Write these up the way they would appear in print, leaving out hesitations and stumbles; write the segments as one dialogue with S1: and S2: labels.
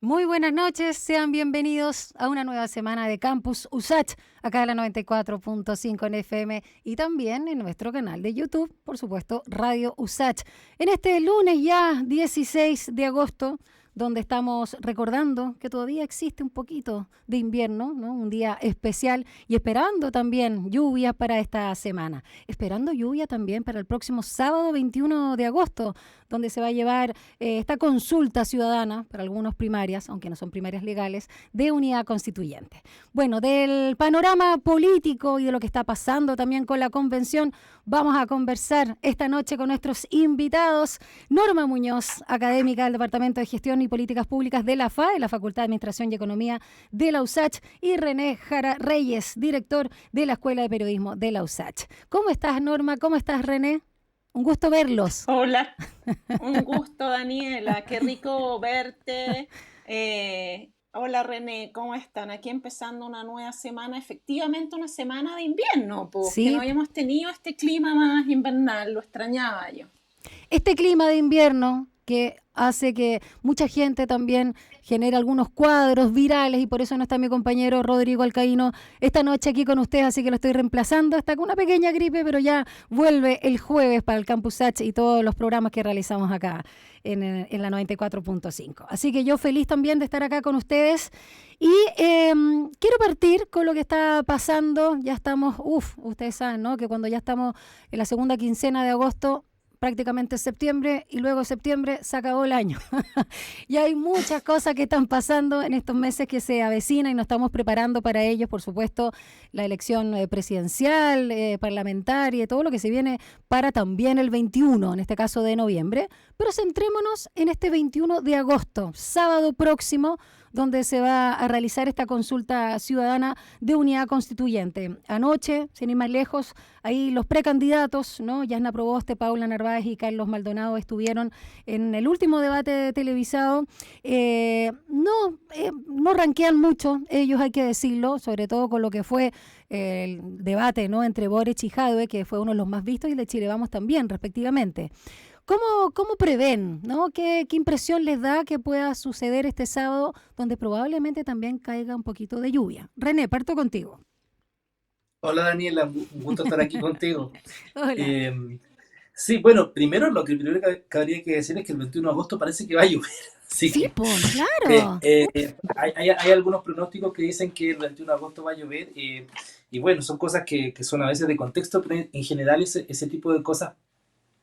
S1: Muy buenas noches, sean bienvenidos a una nueva semana de Campus USACH, acá en la 94.5 en FM y también en nuestro canal de YouTube, por supuesto, Radio USACH. En este lunes ya 16 de agosto, donde estamos recordando que todavía existe un poquito de invierno, ¿no? Un día especial y esperando también lluvia para esta semana. Esperando lluvia también para el próximo sábado 21 de agosto, donde se va a llevar esta consulta ciudadana para algunos primarias, aunque no son primarias legales, de unidad constituyente. Bueno, del panorama político y de lo que está pasando también con la convención, vamos a conversar esta noche con nuestros invitados. Norma Muñoz, académica del Departamento de Gestión y Políticas Públicas de la FAE, la Facultad de Administración y Economía de la USACH, y René Jara Reyes, director de la Escuela de Periodismo de la USACH. ¿Cómo estás, Norma? ¿Cómo estás, René? Un gusto verlos.
S2: Hola, un gusto, Daniela, qué rico verte. Hola, René, ¿cómo están? Aquí empezando una nueva semana, efectivamente una semana de invierno, pues que no
S1: Sí,
S2: habíamos tenido este clima más invernal, lo extrañaba yo.
S1: este clima de invierno que hace que mucha gente también genere algunos cuadros virales y por eso no está mi compañero Rodrigo Alcaíno esta noche aquí con ustedes, así que lo estoy reemplazando. Está con una pequeña gripe, pero ya vuelve el jueves para el Campus H y todos los programas que realizamos acá en la 94.5. Así que yo feliz también de estar acá con ustedes y quiero partir con lo que está pasando. Ya estamos, ustedes saben, ¿no? Que cuando ya estamos en la segunda quincena de agosto, prácticamente septiembre y luego septiembre se acabó el año. Y hay muchas cosas que están pasando en estos meses que se avecinan y nos estamos preparando para ellos, por supuesto, la elección presidencial, parlamentaria, todo lo que se viene para también el 21, en este caso de noviembre. Pero centrémonos en este 21 de agosto, sábado próximo, donde se va a realizar esta consulta ciudadana de unidad constituyente. Anoche, sin ir más lejos, ahí los precandidatos, ¿no? Yasna Proboste, Paula Narváez y Carlos Maldonado estuvieron en el último debate televisado. No ranquean mucho, ellos hay que decirlo, sobre todo con lo que fue el debate, ¿no? Entre Boric y Jadwe, que fue uno de los más vistos, y de Chile Vamos también, respectivamente. ¿Cómo prevén, ¿no? ¿Qué impresión les da que pueda suceder este sábado, donde probablemente también caiga un poquito de lluvia? René, parto contigo.
S3: Hola Daniela, un gusto estar aquí contigo.
S1: Hola.
S3: Eh, sí, bueno, primero lo que primero que habría que decir es que el 21 de agosto parece que va a llover, así
S1: Sí,
S3: que
S1: pues, claro.
S3: hay algunos pronósticos que dicen que el 21 de agosto va a llover y bueno, son cosas que son a veces de contexto, pero en general ese tipo de cosas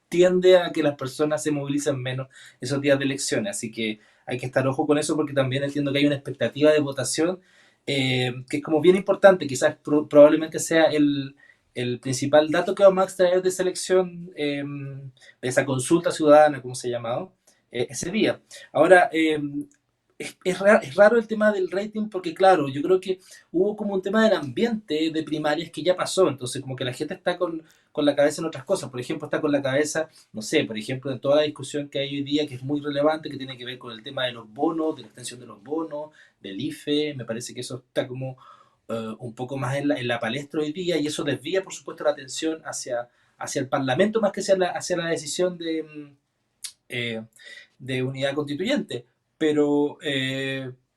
S3: tiende a que las personas se movilicen menos esos días de elecciones, así que hay que estar ojo con eso porque también entiendo que hay una expectativa de votación que es como bien importante, quizás probablemente sea el principal dato que vamos a extraer de esa elección, de esa consulta ciudadana, como se ha llamado, ese día. Ahora, es raro el tema del rating porque, claro, yo creo que hubo como un tema del ambiente de primarias que ya pasó, entonces como que la gente está con la cabeza en otras cosas, por ejemplo, está con la cabeza, no sé, por ejemplo, en toda la discusión que hay hoy día, que es muy relevante, que tiene que ver con el tema de los bonos, de la extensión de los bonos, del IFE, me parece que eso está como un poco más en la palestra hoy día y eso desvía, por supuesto, la atención hacia el Parlamento más que hacia la decisión eh, de unidad constituyente. Pero,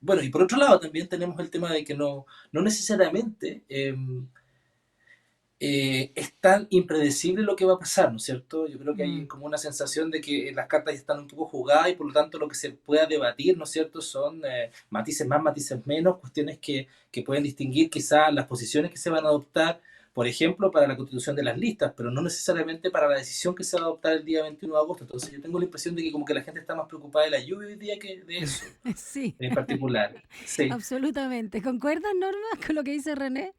S3: bueno, y por otro lado también tenemos el tema de que no necesariamente es tan impredecible lo que va a pasar, ¿no es cierto? Yo creo que hay
S1: Mm.
S3: como una sensación de que las cartas ya están un poco jugadas y por lo tanto lo que se pueda debatir, ¿no es cierto?, son matices más, matices menos, cuestiones que pueden distinguir quizás las posiciones que se van a adoptar, por ejemplo, para la constitución de las listas, pero no necesariamente para la decisión que se va a adoptar el día 21 de agosto. Entonces yo tengo la impresión de que como que la gente está más preocupada de la lluvia hoy día que de eso
S1: Sí,
S3: en particular. Sí.
S1: absolutamente. ¿Concuerdas, Norma, con lo que dice René?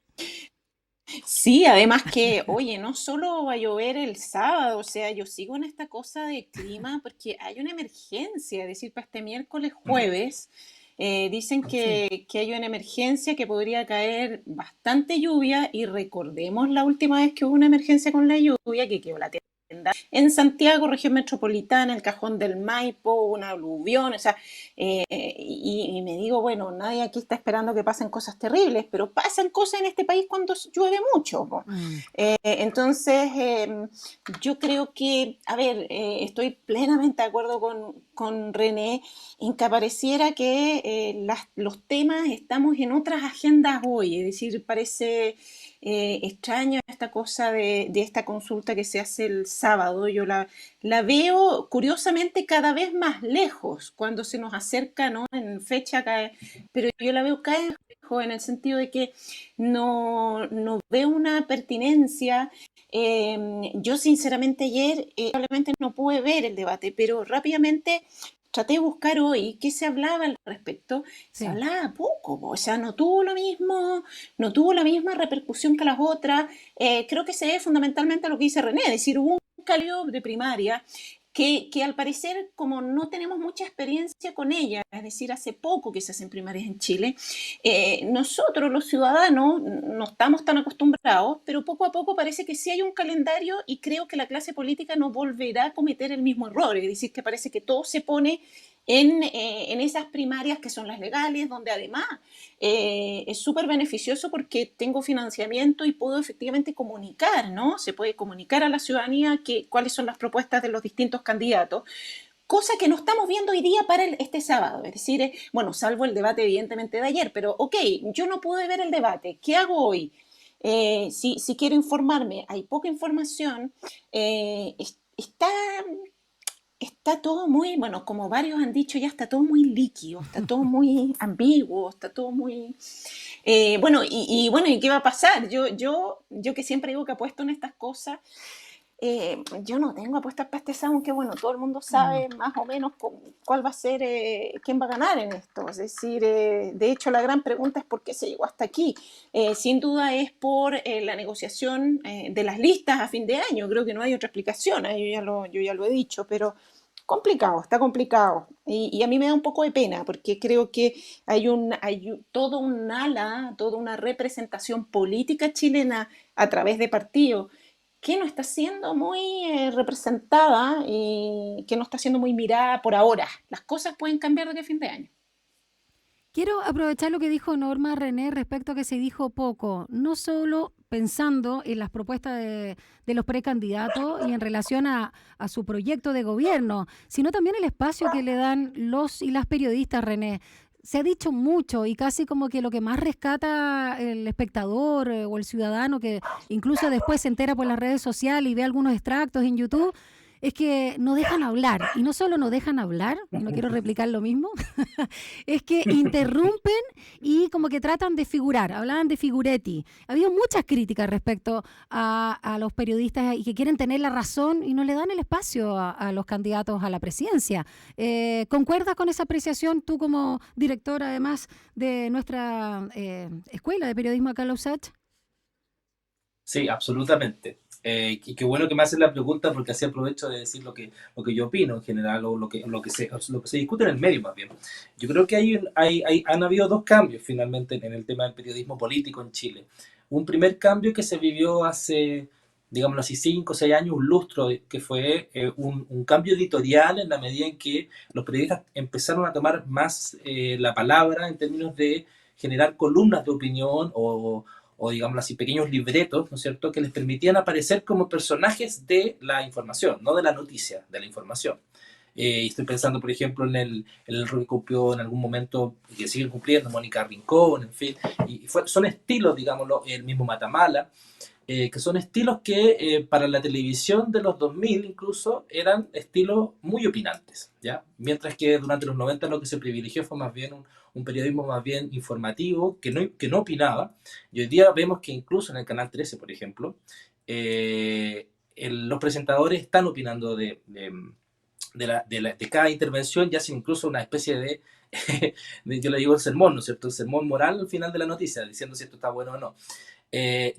S2: Sí, además que, oye, no solo va a llover el sábado, o sea, yo sigo en esta cosa de clima porque hay una emergencia, es decir, para este miércoles,
S3: Ujú.
S2: jueves, dicen
S1: Sí.
S2: que hay una emergencia, que podría caer bastante lluvia y recordemos la última vez que hubo una emergencia con la lluvia, que quedó la tienda. en Santiago, región metropolitana, el Cajón del Maipo, una aluvión, o sea, y me digo, bueno, nadie aquí está esperando que pasen cosas terribles, pero pasan cosas en este país cuando llueve mucho.
S1: Mm.
S2: Entonces, yo creo que, a ver, estoy plenamente de acuerdo con René en que pareciera que los temas estamos en otras agendas hoy, es decir, parece extraño esta cosa de esta consulta que se hace el sábado. Yo la veo curiosamente cada vez más lejos cuando se nos acerca, ¿no? En fecha, pero yo la veo cada vez más lejos en el sentido de que no veo una pertinencia. Yo sinceramente ayer probablemente no pude ver el debate, pero rápidamente traté de buscar hoy qué se hablaba al respecto. Se
S1: Sí.
S2: hablaba poco, o sea, no tuvo lo mismo, no tuvo la misma repercusión que las otras. Creo que se debe fundamentalmente a lo que dice René, es decir, hubo un cambio de primaria que al parecer, como no tenemos mucha experiencia con ella, es decir, hace poco que se hacen primarias en Chile, nosotros los ciudadanos no estamos tan acostumbrados, pero poco a poco parece que sí hay un calendario y creo que la clase política no volverá a cometer el mismo error, es decir, que parece que todo se pone en esas primarias que son las legales, donde además es súper beneficioso porque tengo financiamiento y puedo efectivamente comunicar, ¿no? Se puede comunicar a la ciudadanía cuáles son las propuestas de los distintos candidatos, cosa que no estamos viendo hoy día para este sábado. Es decir, bueno, salvo el debate evidentemente de ayer, pero ok, yo no pude ver el debate, ¿qué hago hoy? Si quiero informarme, hay poca información, está todo muy, bueno, como varios han dicho, ya está todo muy líquido, está todo muy ambiguo, está todo muy... bueno, bueno, ¿y qué va a pasar? Yo que siempre digo que apuesto en estas cosas, yo no tengo apuestas para este sábado, aunque bueno, todo el mundo
S1: Mm.
S2: sabe más o menos cuál va a ser, quién va a ganar en esto. Es decir, de hecho la gran pregunta es por qué se llegó hasta aquí. Sin duda es por la negociación de las listas a fin de año. Creo que no hay otra explicación, yo ya lo he dicho, pero complicado, está complicado. Y a mí me da un poco de pena porque creo que todo un ala, toda una representación política chilena a través de partidos que no está siendo muy representada y que no está siendo muy mirada por ahora. Las cosas pueden cambiar de aquí a fin de año.
S1: Quiero aprovechar lo que dijo Norma René respecto a que se dijo poco, no solo pensando en las propuestas de los precandidatos y en relación a su proyecto de gobierno, sino también el espacio que le dan los y las periodistas, René. Se ha dicho mucho y casi como que lo que más rescata el espectador o el ciudadano que incluso después se entera por las redes sociales y ve algunos extractos en YouTube, es que no dejan hablar. Y no solo no dejan hablar, y no quiero replicar lo mismo, es que interrumpen y como que tratan de figurar, hablaban de figuretti. Ha habido muchas críticas respecto a los periodistas y que quieren tener la razón y no le dan el espacio a los candidatos a la presidencia. ¿Concuerdas con esa apreciación tú como directora además de nuestra escuela de periodismo acá en la USACH?
S3: Sí, absolutamente. Y qué bueno que me haces la pregunta porque así aprovecho de decir lo que yo opino en general o lo que se discute en el medio más bien. Yo creo que han habido dos cambios finalmente en el tema del periodismo político en Chile. Un primer cambio que se vivió hace, digámoslo así, 5 o 6 años, un lustro, que fue un cambio editorial en la medida en que los periodistas empezaron a tomar más la palabra en términos de generar columnas de opinión o digámoslo así, pequeños libretos, ¿no es cierto?, que les permitían aparecer como personajes de la información, no de la noticia, de la información. Estoy pensando, por ejemplo, en el rol que cumplió en algún momento, y que siguen cumpliendo, Mónica Rincón, en fin, son estilos, digámoslo, el mismo Matamala, que son estilos que para la televisión de los 2000 incluso eran estilos muy opinantes, ¿ya? Mientras que durante los 90 lo que se privilegió fue más bien un periodismo más bien informativo, que no opinaba, y hoy día vemos que incluso en el Canal 13, por ejemplo, los presentadores están opinando de cada intervención, ya hacen incluso una especie yo le digo el sermón, ¿no es cierto? El sermón moral al final de la noticia, diciendo si esto está bueno o no.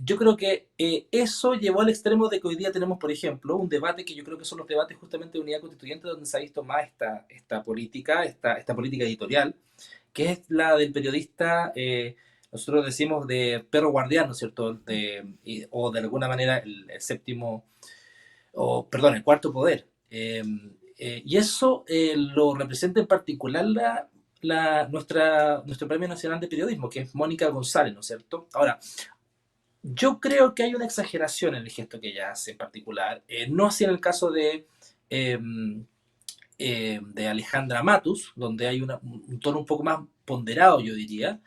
S3: Yo creo que eso llevó al extremo de que hoy día tenemos, por ejemplo, un debate que yo creo que son los debates justamente de unidad constituyente, donde se ha visto más esta política, esta política editorial, que es la del periodista, nosotros decimos de perro guardián, ¿no es cierto? O de alguna manera el séptimo o perdón, el cuarto poder. Y eso lo representa en particular nuestro Premio Nacional de Periodismo, que es Mónica González, ¿no es cierto? Ahora, yo creo que hay una exageración en el gesto que ella hace en particular, no así en el caso eh, de Alejandra Matus, donde hay un tono un poco más ponderado, yo diría,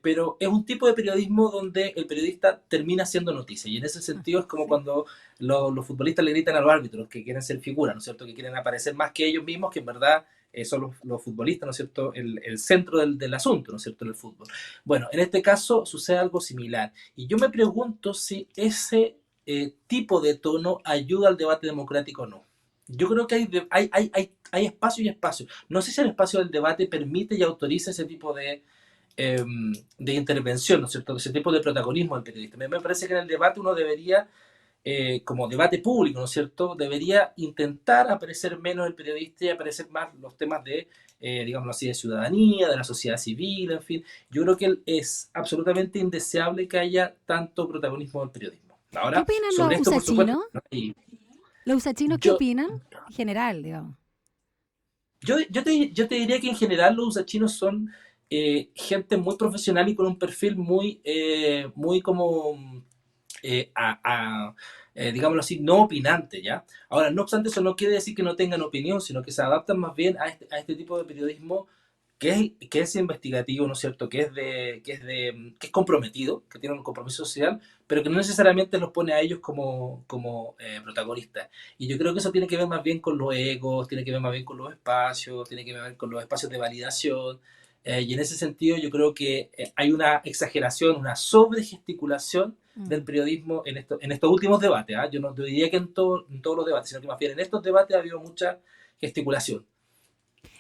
S3: pero es un tipo de periodismo donde el periodista termina siendo noticia, y en ese sentido es como
S1: Sí.
S3: cuando los futbolistas le gritan a los árbitros que quieren ser figuras, ¿no es cierto?, que quieren aparecer más que ellos mismos, que en verdad son los futbolistas, ¿no es cierto?, el centro del asunto, ¿no es cierto?, en el fútbol. Bueno, en este caso sucede algo similar, y yo me pregunto si ese tipo de tono ayuda al debate democrático o no. Yo creo que hay espacio y espacio. No sé si el espacio del debate permite y autoriza ese tipo eh, de intervención, ¿no es cierto? Ese tipo de protagonismo del periodista. Me parece que en el debate uno debería, como debate público, ¿no es cierto?, debería intentar aparecer menos el periodista y aparecer más los temas de, digámoslo así, de ciudadanía, de la sociedad civil, en fin. Yo creo que es absolutamente indeseable que haya tanto protagonismo del periodismo.
S1: ¿Qué
S3: Ahora,
S1: opinan los
S3: sobre esto, por supuesto,
S1: usachinos?
S3: ¿no? Y
S1: ¿Los usachinos qué
S3: yo,
S1: opinan? En general, digamos.
S3: yo te diría que en general los usachinos son gente muy profesional y con un perfil muy como, eh, a, a, digámoslo así, no opinante, ¿ya? Ahora, no obstante, eso no quiere decir que no tengan opinión, sino que se adaptan más bien a este tipo de periodismo que es investigativo, ¿no es cierto? Que es comprometido, que tiene un compromiso social, pero que no necesariamente los pone a ellos como protagonistas. Y yo creo que eso tiene que ver más bien con los egos, tiene que ver más bien con los espacios, tiene que ver con los espacios de validación. Y en ese sentido yo creo que hay una exageración, una sobregesticulación del
S1: Mm.
S3: periodismo en estos últimos debates. ¿Ah? Yo no diría que en todos los debates, sino que más bien en estos debates ha habido mucha gesticulación.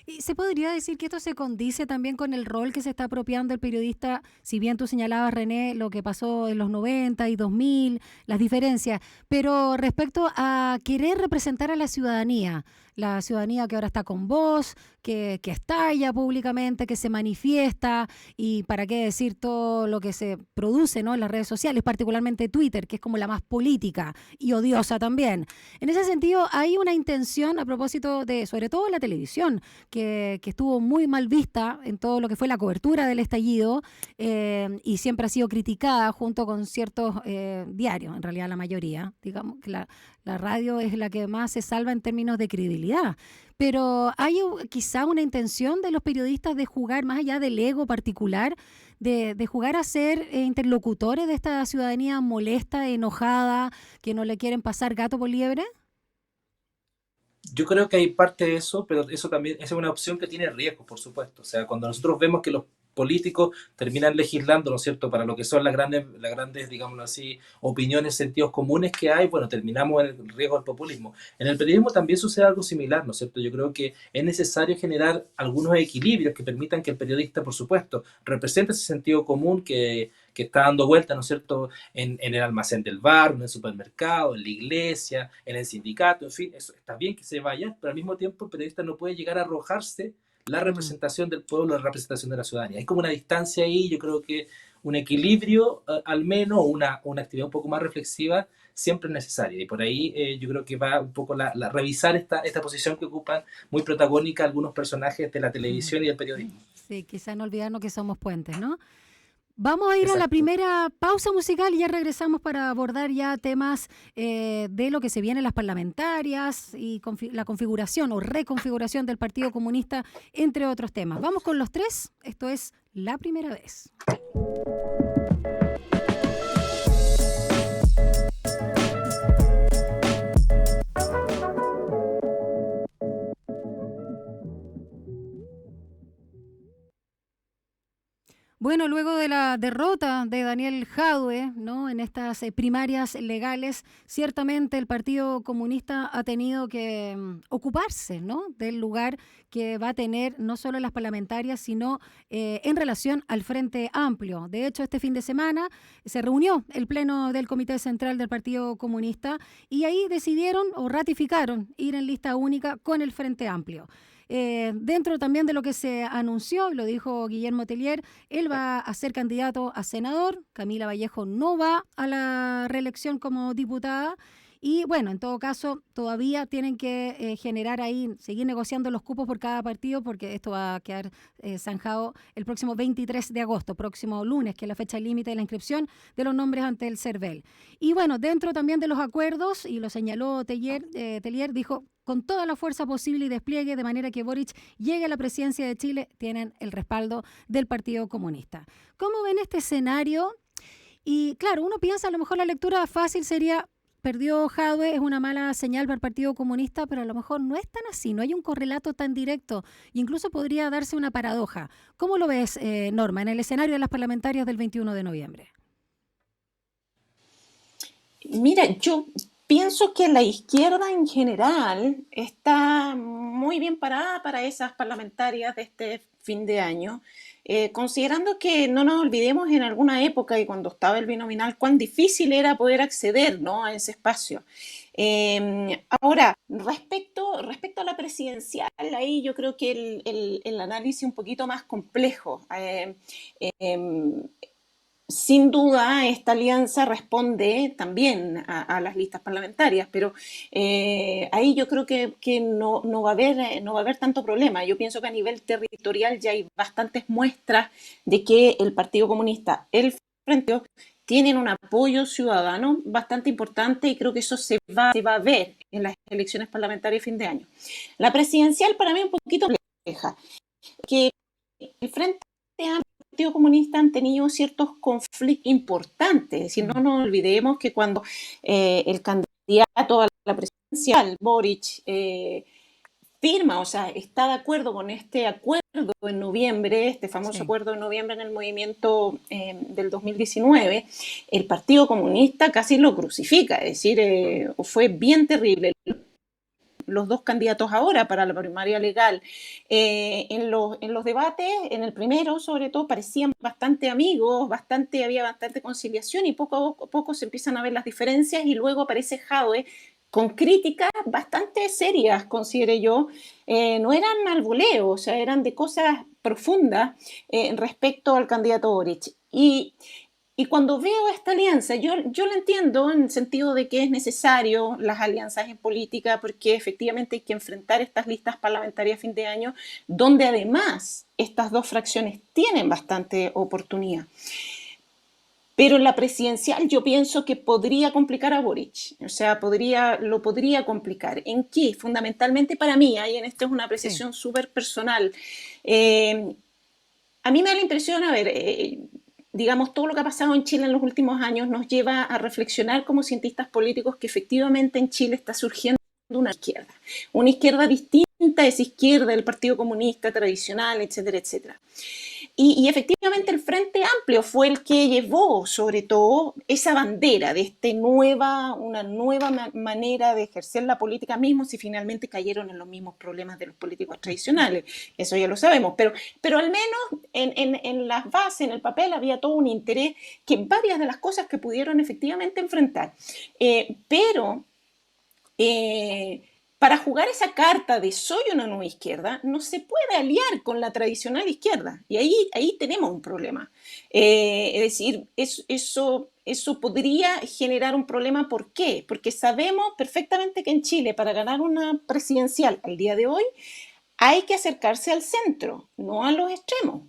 S1: ¿Y se podría decir que esto se condice también con el rol que se está apropiando el periodista? Si bien tú señalabas, René, lo que pasó en los 90 y 2000, las diferencias, pero respecto a querer representar a la ciudadanía que ahora está con voz, que estalla públicamente, que se manifiesta, y para qué decir todo lo que se produce, ¿no?, en las redes sociales, particularmente Twitter, que es como la más política y odiosa también. En ese sentido, hay una intención a propósito de, sobre todo la televisión, que estuvo muy mal vista en todo lo que fue la cobertura del estallido, y siempre ha sido criticada junto con ciertos diarios, en realidad la mayoría. Digamos que la radio es la que más se salva en términos de credibilidad. Pero hay quizá una intención de los periodistas de jugar más allá del ego particular, de jugar a ser interlocutores de esta ciudadanía molesta, enojada, que no le quieren pasar gato por liebre.
S3: Yo creo que hay parte de eso, pero eso también esa es una opción que tiene riesgos, por supuesto. O sea, cuando nosotros vemos que los políticos terminan legislando, ¿no es cierto?, para lo que son las grandes, digámoslo así, opiniones, sentidos comunes que hay, bueno, terminamos en el riesgo del populismo. En el periodismo también sucede algo similar, ¿no es cierto? Yo creo que es necesario generar algunos equilibrios que permitan que el periodista, por supuesto, represente ese sentido común que está dando vuelta, ¿no es cierto?, en el almacén del bar, en el supermercado, en la iglesia, en el sindicato, en fin, eso está bien que se vaya, pero al mismo tiempo el periodista no puede llegar a arrojarse la
S1: Mm.
S3: representación del pueblo, la representación de la ciudadanía. Hay como una distancia ahí, yo creo que un equilibrio, al menos, una actividad un poco más reflexiva, siempre es necesaria. Y por ahí yo creo que va un poco revisar esta posición que ocupan muy protagónica algunos personajes de la televisión y del periodismo.
S1: Sí, quizá no olvidarnos que somos puentes, ¿no? Vamos a ir a la
S3: Exacto.
S1: primera pausa musical y ya regresamos para abordar ya temas de lo que se viene en las parlamentarias y la configuración o reconfiguración del Partido Comunista, entre otros temas. Vamos con los tres. Esto es La Primera Vez. Bueno, luego de la derrota de Daniel Jadue, ¿no?, en estas primarias legales, ciertamente el Partido Comunista ha tenido que ocuparse, ¿no?, del lugar que va a tener no solo en las parlamentarias, sino en relación al Frente Amplio. De hecho, este fin de semana se reunió el Pleno del Comité Central del Partido Comunista y ahí decidieron o ratificaron ir en lista única con el Frente Amplio. Dentro también de lo que se anunció, lo dijo Guillermo Tellier, él va a ser candidato a senador, Camila Vallejo no va a la reelección como diputada, Y bueno, en todo caso, todavía tienen que generar ahí, seguir negociando los cupos por cada partido, porque esto va a quedar zanjado el próximo 23 de agosto, próximo lunes, que es la fecha límite de la inscripción de los nombres ante el CERVEL. Y bueno, dentro también de los acuerdos, y lo señaló Tellier, dijo, con toda la fuerza posible y despliegue, de manera que Boric llegue a la presidencia de Chile, tienen el respaldo del Partido Comunista. ¿Cómo ven este escenario? Y claro, uno piensa, a lo mejor la lectura fácil sería, perdió Jadwe, es una mala señal para el Partido Comunista, pero a lo mejor no es tan así, no hay un correlato tan directo, e incluso podría darse una paradoja. ¿Cómo lo ves, Norma, en el escenario de las parlamentarias del 21 de noviembre?
S2: Mira, yo pienso que la izquierda en general está muy bien parada para esas parlamentarias de este fin de año, considerando que no nos olvidemos en alguna época y cuando estaba el binominal cuán difícil era poder acceder, ¿no?, a ese espacio. Ahora, respecto a la presidencial, ahí yo creo que el análisis es un poquito más complejo. Sin duda, esta alianza responde también a las listas parlamentarias, pero ahí yo creo que no va a haber tanto problema. Yo pienso que a nivel territorial ya hay bastantes muestras de que el Partido Comunista, el Frente Amplio, tienen un apoyo ciudadano bastante importante y creo que eso se va a ver en las elecciones parlamentarias de fin de año. La presidencial para mí es un poquito compleja, que el Frente Amplio Partido Comunista han tenido ciertos conflictos importantes. Es decir, no nos olvidemos que cuando el candidato a la presidencial, Boric, firma, o sea, está de acuerdo con este acuerdo en noviembre, este famoso acuerdo de noviembre en el movimiento del 2019, el Partido Comunista casi lo crucifica. Es decir, fue bien terrible. Los dos candidatos ahora para la primaria legal, en los debates, en el primero sobre todo, parecían bastante amigos, había bastante conciliación y poco a poco se empiezan a ver las diferencias y luego aparece Jadwe con críticas bastante serias, consideré yo. No eran al voleo, o sea, eran de cosas profundas respecto al candidato Boric. Y cuando veo esta alianza, yo la entiendo en el sentido de que es necesario las alianzas en política porque efectivamente hay que enfrentar estas listas parlamentarias a fin de año, donde además estas dos fracciones tienen bastante oportunidad. Pero en la presidencial yo pienso que podría complicar a Boric, o sea, lo podría complicar. ¿En qué? Fundamentalmente para mí, y en esto es una apreciación súper personal, a mí me da la impresión, digamos, todo lo que ha pasado en Chile en los últimos años nos lleva a reflexionar como cientistas políticos que efectivamente en Chile está surgiendo una izquierda distinta a esa izquierda del Partido Comunista tradicional, etcétera, etcétera. Y efectivamente el Frente Amplio fue el que llevó sobre todo esa bandera de una nueva manera de ejercer la política, mismo si finalmente cayeron en los mismos problemas de los políticos tradicionales. Eso ya lo sabemos, pero al menos en las bases, en el papel, había todo un interés que varias de las cosas que pudieron efectivamente enfrentar. Pero para jugar esa carta de soy una nueva izquierda, no se puede aliar con la tradicional izquierda. Y ahí tenemos un problema. Es decir, eso podría generar un problema. ¿Por qué? Porque sabemos perfectamente que en Chile, para ganar una presidencial al día de hoy, hay que acercarse al centro, no a los extremos.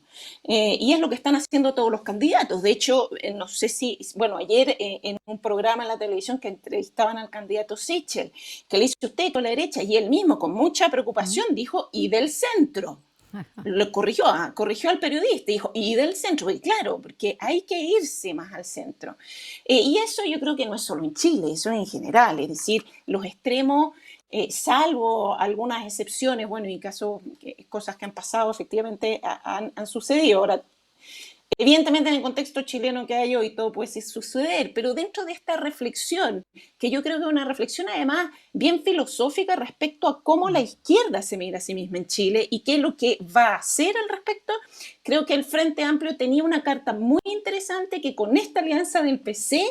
S2: Y es lo que están haciendo todos los candidatos. De hecho, no sé si, bueno, ayer en un programa en la televisión que entrevistaban al candidato Sichel, que le dice usted con la derecha, y él mismo con mucha preocupación dijo, y del centro. Lo corrigió al periodista, dijo, y del centro, y claro, porque hay que irse más al centro. Y eso yo creo que no es solo en Chile, eso es en general, es decir, los extremos, salvo algunas excepciones, bueno, y cosas que han pasado, efectivamente han sucedido. Ahora, evidentemente en el contexto chileno que hay hoy todo puede suceder, pero dentro de esta reflexión, que yo creo que es una reflexión además bien filosófica respecto a cómo la izquierda se mira a sí misma en Chile y qué es lo que va a hacer al respecto, creo que el Frente Amplio tenía una carta muy interesante que con esta alianza del PC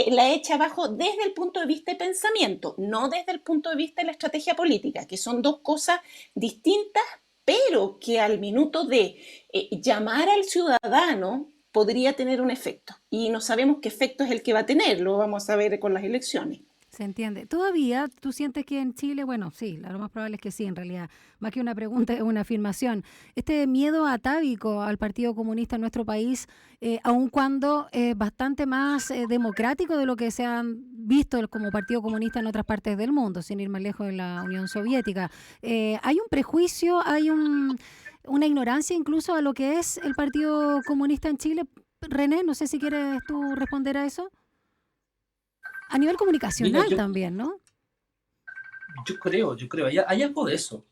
S2: la echa abajo desde el punto de vista de pensamiento, no desde el punto de vista de la estrategia política, que son dos cosas distintas, pero que al minuto de llamar al ciudadano podría tener un efecto. Y no sabemos qué efecto es el que va a tener, lo vamos a ver con las elecciones.
S1: Se entiende. ¿Todavía tú sientes que en Chile, bueno, sí, lo más probable es que sí, en realidad, más que una pregunta es una afirmación, este miedo atávico al Partido Comunista en nuestro país, aun cuando es bastante más democrático de lo que se han visto como Partido Comunista en otras partes del mundo, sin ir más lejos de la Unión Soviética, hay un prejuicio, una ignorancia incluso a lo que es el Partido Comunista en Chile. René, no sé si quieres tú responder a eso. A nivel
S3: Mira,
S1: comunicacional también, ¿no?
S3: yo creo, hay algo de eso.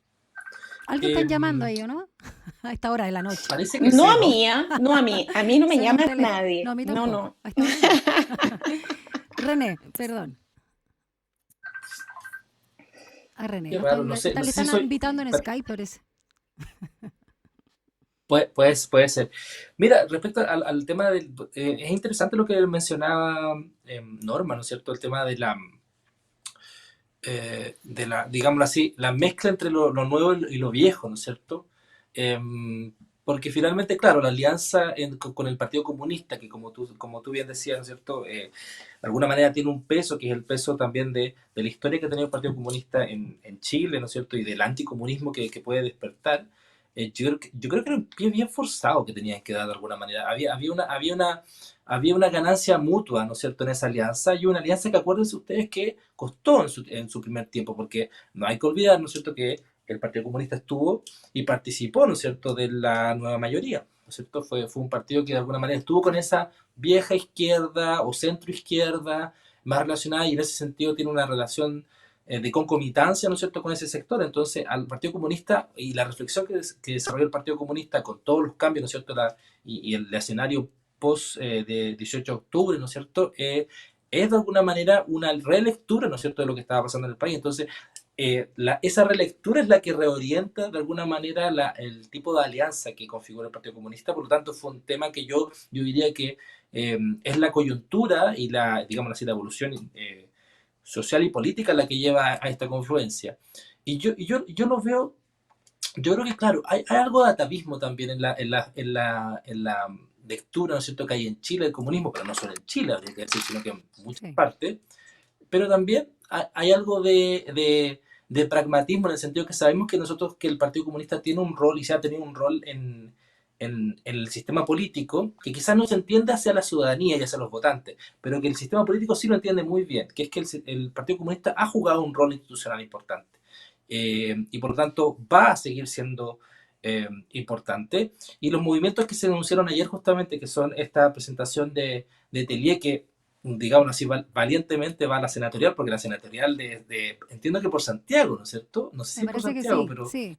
S1: Alguien están llamando ahí, ¿o no? A esta hora de la noche.
S3: Parece que
S2: No
S3: sí,
S2: a
S3: ¿no?
S2: mí, ¿ah? No a mí. A mí no me
S1: Suena un
S2: llama
S1: teléfono. No,
S2: nadie.
S1: a mí
S2: No,
S1: tampoco.
S2: no.
S1: A esta hora no. René, perdón. A René.
S3: Qué
S1: ¿No
S3: raro, no sé
S1: le
S3: si
S1: están
S3: soy...
S1: invitando en Skype, parece?
S3: Puede ser. Mira, respecto al tema del... es interesante lo que mencionaba Norma, ¿no es cierto? El tema de la, digámoslo así, la mezcla entre lo nuevo y lo viejo, ¿no es cierto? Porque finalmente, claro, la alianza con el Partido Comunista, que como tú bien decías, ¿no es cierto? De alguna manera tiene un peso, que es el peso también de la historia que ha tenido el Partido Comunista en Chile, ¿no es cierto? Y del anticomunismo que puede despertar. Yo creo que era un pie bien forzado que tenían que dar de alguna manera. Había una ganancia mutua, ¿no es cierto?, en esa alianza, y una alianza que acuérdense ustedes que costó en su primer tiempo, porque no hay que olvidar, ¿no es cierto?, que el Partido Comunista estuvo y participó, ¿no es cierto?, de la nueva mayoría, ¿no es cierto? Fue un partido que de alguna manera estuvo con esa vieja izquierda o centro izquierda más relacionada, y en ese sentido tiene una relación de concomitancia, ¿no es cierto?, con ese sector. Entonces, al Partido Comunista y la reflexión que desarrolló el Partido Comunista con todos los cambios, ¿no es cierto?, y el escenario post de 18 de octubre, ¿no es cierto?, es de alguna manera una relectura, ¿no es cierto?, de lo que estaba pasando en el país. Entonces, esa relectura es la que reorienta de alguna manera el tipo de alianza que configura el Partido Comunista. Por lo tanto, fue un tema que yo diría que es la coyuntura y digamos así, la evolución social y política la que lleva a esta confluencia. Yo lo veo, yo creo que claro, hay algo de atavismo también en la lectura, ¿no es cierto?, que hay en Chile del comunismo, pero no solo en Chile, habría que decir, sino que en muchas
S1: Sí.
S3: partes. Pero también hay algo de pragmatismo en el sentido que sabemos que el Partido Comunista tiene un rol y se ha tenido un rol en el sistema político que quizás no se entiende hacia la ciudadanía y hacia los votantes, pero que el sistema político sí lo entiende muy bien, que es que el Partido Comunista ha jugado un rol institucional importante y por lo tanto va a seguir siendo importante. Y los movimientos que se anunciaron ayer justamente, que son esta presentación de Tellier, que digamos así, valientemente va a la senatorial, porque la senatorial entiendo que por Santiago, ¿no es cierto? No sé si
S1: Me
S3: es por
S1: parece que
S3: Santiago,
S1: sí,
S3: pero
S1: sí.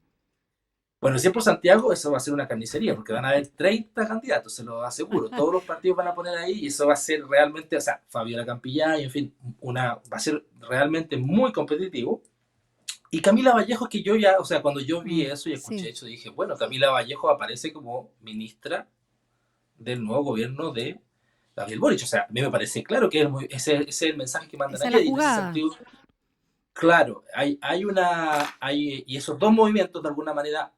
S3: bueno, si es por Santiago, eso va a ser una carnicería, porque van a haber 30 candidatos, se lo aseguro. Todos los partidos van a poner ahí y eso va a ser realmente, o sea, Fabiola Campillay, en fin, va a ser realmente muy competitivo. Y Camila Vallejo, que yo ya, o sea, cuando yo vi eso y escuché
S1: Sí.
S3: eso, dije, bueno, Camila Vallejo aparece como ministra del nuevo gobierno de Gabriel Boric. O sea, a mí me parece claro que ese es el mensaje que mandan
S1: Esa es la
S3: ayer. Y en ese
S1: jugada.
S3: sentido, claro, y esos dos movimientos de alguna manera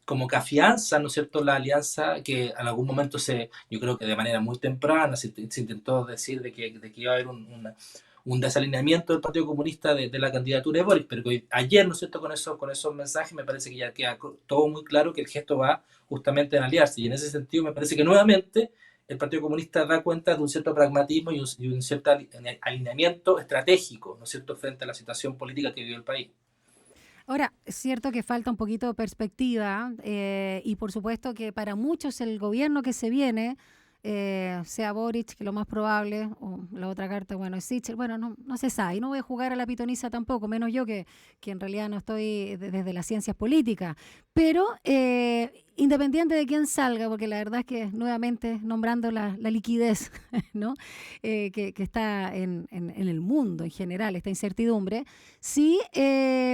S3: como que afianzan, ¿no es cierto?, la alianza que en algún momento yo creo que de manera muy temprana se intentó decir de que iba a haber un desalineamiento del Partido Comunista de la candidatura de Boric, pero que ayer, ¿no es cierto?, con esos mensajes me parece que ya queda todo muy claro que el gesto va justamente en aliarse, y en ese sentido me parece que nuevamente el Partido Comunista da cuenta de un cierto pragmatismo y un cierto alineamiento estratégico, ¿no es cierto?, frente a la situación política que vive el país.
S1: Ahora, es cierto que falta un poquito de perspectiva y por supuesto que para muchos el gobierno que se viene, sea Boric, que lo más probable, o la otra carta, bueno, es Sichel, bueno, no se sabe, y no voy a jugar a la pitoniza tampoco, menos yo que en realidad no estoy desde las ciencias políticas, pero independiente de quién salga, porque la verdad es que nuevamente nombrando la liquidez, ¿no? Que está en el mundo en general, esta incertidumbre, sí,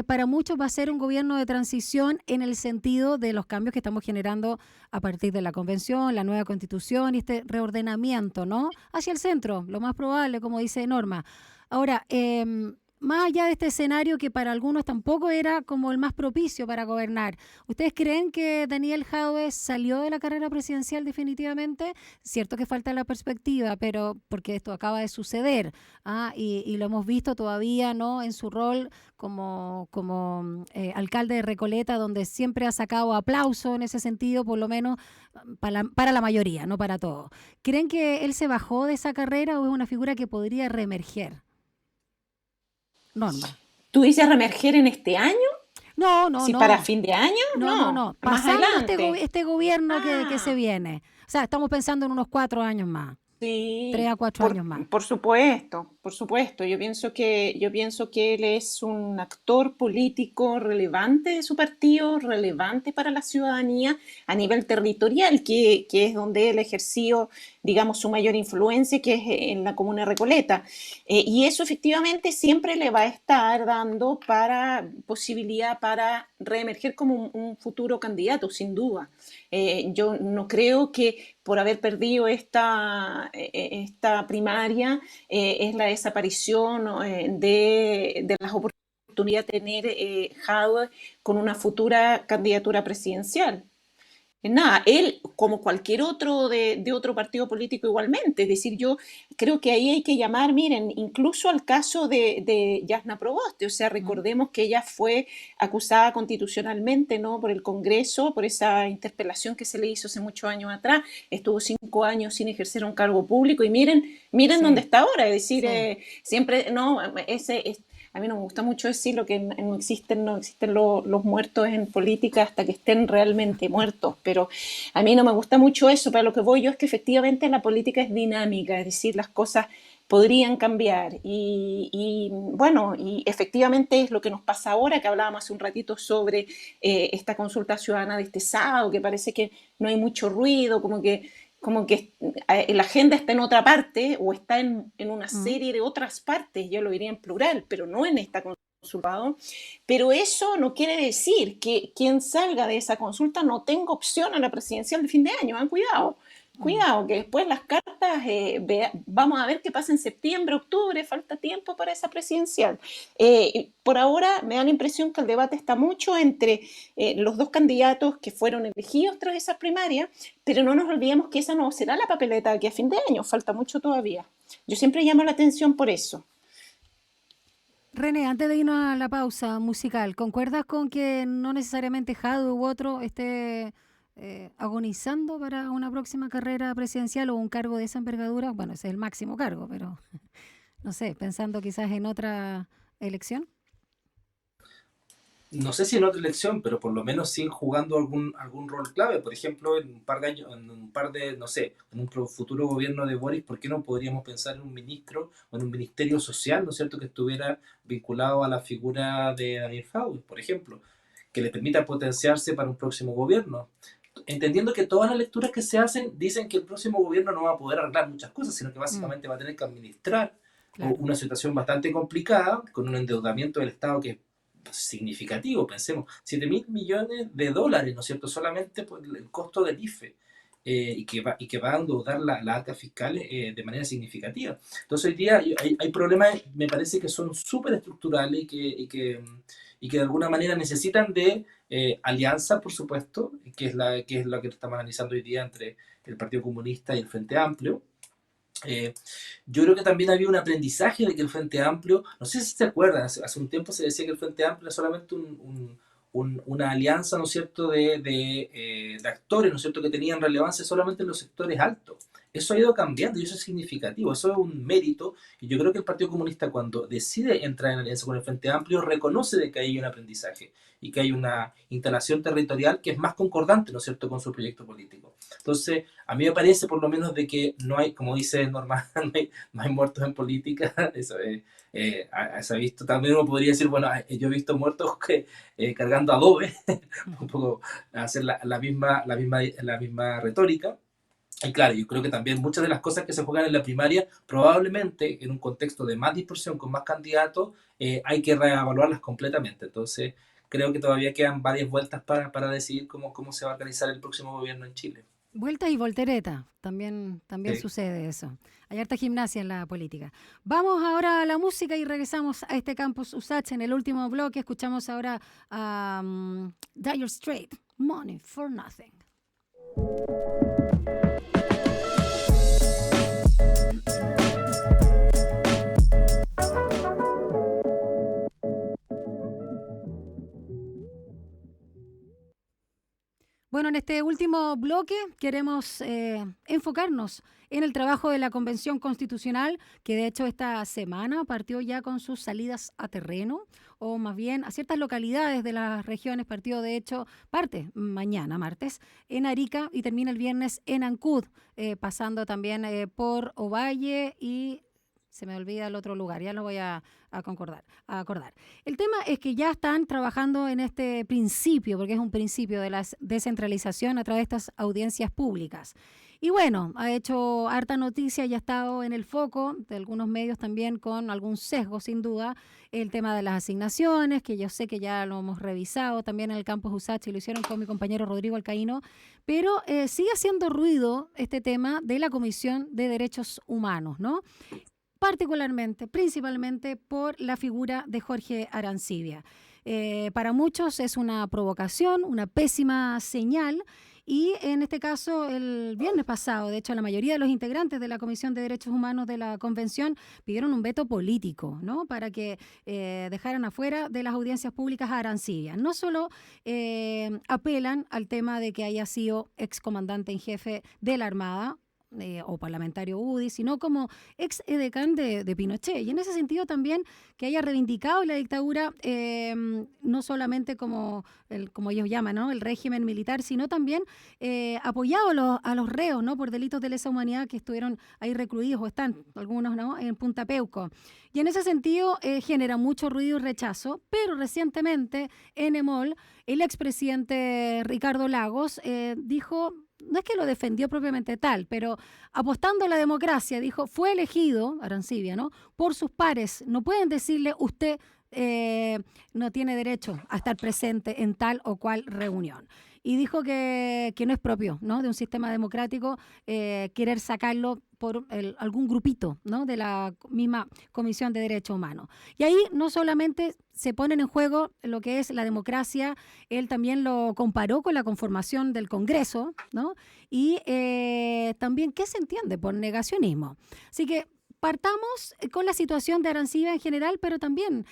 S1: para muchos va a ser un gobierno de transición en el sentido de los cambios que estamos generando a partir de la convención, la nueva constitución y este reordenamiento, ¿no? Hacia el centro, lo más probable, como dice Norma. Ahora, más allá de este escenario que para algunos tampoco era como el más propicio para gobernar, ¿ustedes creen que Daniel Jadwe salió de la carrera presidencial definitivamente? Cierto que falta la perspectiva, pero porque esto acaba de suceder, y lo hemos visto todavía, ¿no? En su rol como alcalde de Recoleta, donde siempre ha sacado aplauso en ese sentido, por lo menos para la mayoría, no para todos. ¿Creen que él se bajó de esa carrera o es una figura que podría reemerger? Norma.
S2: ¿Tú dices reemerger en este año?
S1: No, no,
S2: ¿Si
S1: no.
S2: para fin de año?
S1: No.
S2: Más
S1: Pasando
S2: adelante.
S1: este gobierno que se
S2: Ah,
S1: viene. O sea, estamos pensando en unos 4 años más. Tres
S2: sí,
S1: a cuatro años más.
S2: por supuesto, por supuesto. Yo pienso que él es un actor político relevante de su partido, relevante para la ciudadanía a nivel territorial, que es donde él ejerció, digamos, su mayor influencia, que es en la comuna de Recoleta. Y eso efectivamente siempre le va a estar dando posibilidad para reemerger como un futuro candidato, sin duda. Yo no creo que por haber perdido esta primaria es la desaparición de las oportunidades de tener Jadwe con una futura candidatura presidencial. Nada, él como cualquier otro de otro partido político igualmente, es decir, yo creo que ahí hay que llamar, miren, incluso al caso de Yasna Proboste, o sea,
S1: Mm.
S2: recordemos que ella fue acusada constitucionalmente, ¿no? Por el Congreso, por esa interpelación que se le hizo hace muchos años atrás, estuvo 5 años sin ejercer un cargo público y miren dónde
S1: Sí,
S2: está ahora, es decir,
S1: sí.
S2: siempre, no, a mí no me gusta mucho decirlo que no existen los muertos en política hasta que estén realmente muertos, pero a mí no me gusta mucho eso, para lo que voy yo es que efectivamente la política es dinámica, es decir, las cosas podrían cambiar bueno, y efectivamente es lo que nos pasa ahora, que hablábamos hace un ratito sobre esta consulta ciudadana de este sábado, que parece que no hay mucho ruido, como que la agenda está en otra parte o está en una
S1: Mm.
S2: serie de otras partes, yo lo diría en plural, pero no en esta consulta. Pero eso no quiere decir que quien salga de esa consulta no tenga opción a la presidencial de fin de año. Cuidado,
S1: Mm.
S2: cuidado, que después las cartas, vamos a ver qué pasa en septiembre, octubre, falta tiempo para esa presidencial. Por ahora me da la impresión que el debate está mucho entre los dos candidatos que fueron elegidos tras esas primarias, pero no nos olvidemos que esa no será la papeleta aquí a fin de año, falta mucho todavía. Yo siempre llamo la atención por eso.
S1: René, antes de irnos a la pausa musical, ¿concuerdas con que no necesariamente Jadwe u otro esté agonizando para una próxima carrera presidencial o un cargo de esa envergadura? Bueno, ese es el máximo cargo, pero no sé, pensando quizás en otra elección.
S3: No sé si en otra elección, pero por lo menos sí jugando algún rol clave. Por ejemplo, en un par de años, no sé, en un futuro gobierno de Boris, ¿por qué no podríamos pensar en un ministro o en un ministerio social, ¿no es cierto?, que estuviera vinculado a la figura de Daniel Jadwe, por ejemplo, que le permita potenciarse para un próximo gobierno. Entendiendo que todas las lecturas que se hacen dicen que el próximo gobierno no va a poder arreglar muchas cosas, sino que
S1: Mm,
S3: básicamente va a tener que administrar
S1: claro.
S3: una situación bastante complicada, con un endeudamiento del Estado que es significativo, pensemos, 7.000 millones de dólares, ¿no es cierto?, solamente por el costo del IFE. Y que va a endeudar la arca fiscal de manera significativa. Entonces hoy día hay problemas, me parece que son súper estructurales y que de alguna manera necesitan de alianza, por supuesto, que es lo que estamos analizando hoy día entre el Partido Comunista y el Frente Amplio. Eh, yo creo que también había un aprendizaje de que el Frente Amplio, no sé si se acuerdan, hace un tiempo se decía que el Frente Amplio era solamente una alianza, ¿no es cierto?, de actores, ¿no es cierto?, que tenían relevancia solamente en los sectores altos. Eso ha ido cambiando y eso es significativo, eso es un mérito. Y yo creo que el Partido Comunista, cuando decide entrar en alianza con el Frente Amplio, reconoce de que hay un aprendizaje y que hay una instalación territorial que es más concordante, ¿no es cierto?, con su proyecto político. Entonces, a mí me parece por lo menos de que no hay, como dice Norma, no hay muertos en política. Eso se ha visto. También uno podría decir, bueno, yo he visto muertos cargando adobe, un poco hacer la misma retórica. Y claro, yo creo que también muchas de las cosas que se juegan en la primaria, probablemente en un contexto de más dispersión, con más candidatos, hay que reevaluarlas completamente. Entonces, creo que todavía quedan varias vueltas para decidir cómo se va a organizar el próximo gobierno en Chile.
S1: Vueltas y volteretas, también
S3: Sí.
S1: sucede eso. Hay harta gimnasia en la política. Vamos ahora a la música y regresamos a este campus USACH en el último bloque. Escuchamos ahora a Dire Straits, Money for Nothing. Bueno, en este último bloque queremos enfocarnos en el trabajo de la Convención Constitucional, que de hecho esta semana partió ya con sus salidas a terreno, o más bien a ciertas localidades de las regiones, partió de hecho, parte mañana, martes, en Arica y termina el viernes en Ancud, pasando también por Ovalle y se me olvida el otro lugar, ya lo voy a acordar. El tema es que ya están trabajando en este principio, porque es un principio de la descentralización a través de estas audiencias públicas. Y bueno, ha hecho harta noticia y ha estado en el foco de algunos medios también con algún sesgo, sin duda, el tema de las asignaciones, que yo sé que ya lo hemos revisado también en el campus USACH y lo hicieron con mi compañero Rodrigo Alcaíno, pero sigue haciendo ruido este tema de la Comisión de Derechos Humanos, ¿no? Particularmente, principalmente por la figura de Jorge Arancibia. Para muchos es una provocación, una pésima señal y en este caso el viernes pasado, de hecho la mayoría de los integrantes de la Comisión de Derechos Humanos de la Convención pidieron un veto político, ¿no? Para que dejaran afuera de las audiencias públicas a Arancibia. No solo apelan al tema de que haya sido excomandante en jefe de la Armada, o parlamentario UDI, sino como ex edecán de Pinochet. Y en ese sentido también que haya reivindicado la dictadura, no solamente como ellos llaman, ¿no? El régimen militar, sino también apoyado a los reos, ¿no? Por delitos de lesa humanidad que estuvieron ahí recluidos o están algunos, ¿no? En Punta Peuco. Y en ese sentido genera mucho ruido y rechazo, pero recientemente en EMOL el expresidente Ricardo Lagos dijo, no es que lo defendió propiamente tal, pero apostando a la democracia, dijo, fue elegido, Arancibia, ¿no? Por sus pares. No pueden decirle, usted no tiene derecho a estar presente en tal o cual reunión. Y dijo que no es propio, ¿no? De un sistema democrático querer sacarlo por algún grupito, ¿no? De la misma Comisión de Derechos Humanos. Y ahí no solamente se ponen en juego lo que es la democracia, él también lo comparó con la conformación del Congreso, ¿no? Y también, ¿qué se entiende por negacionismo? Así que partamos con la situación de Arancibia en general, pero también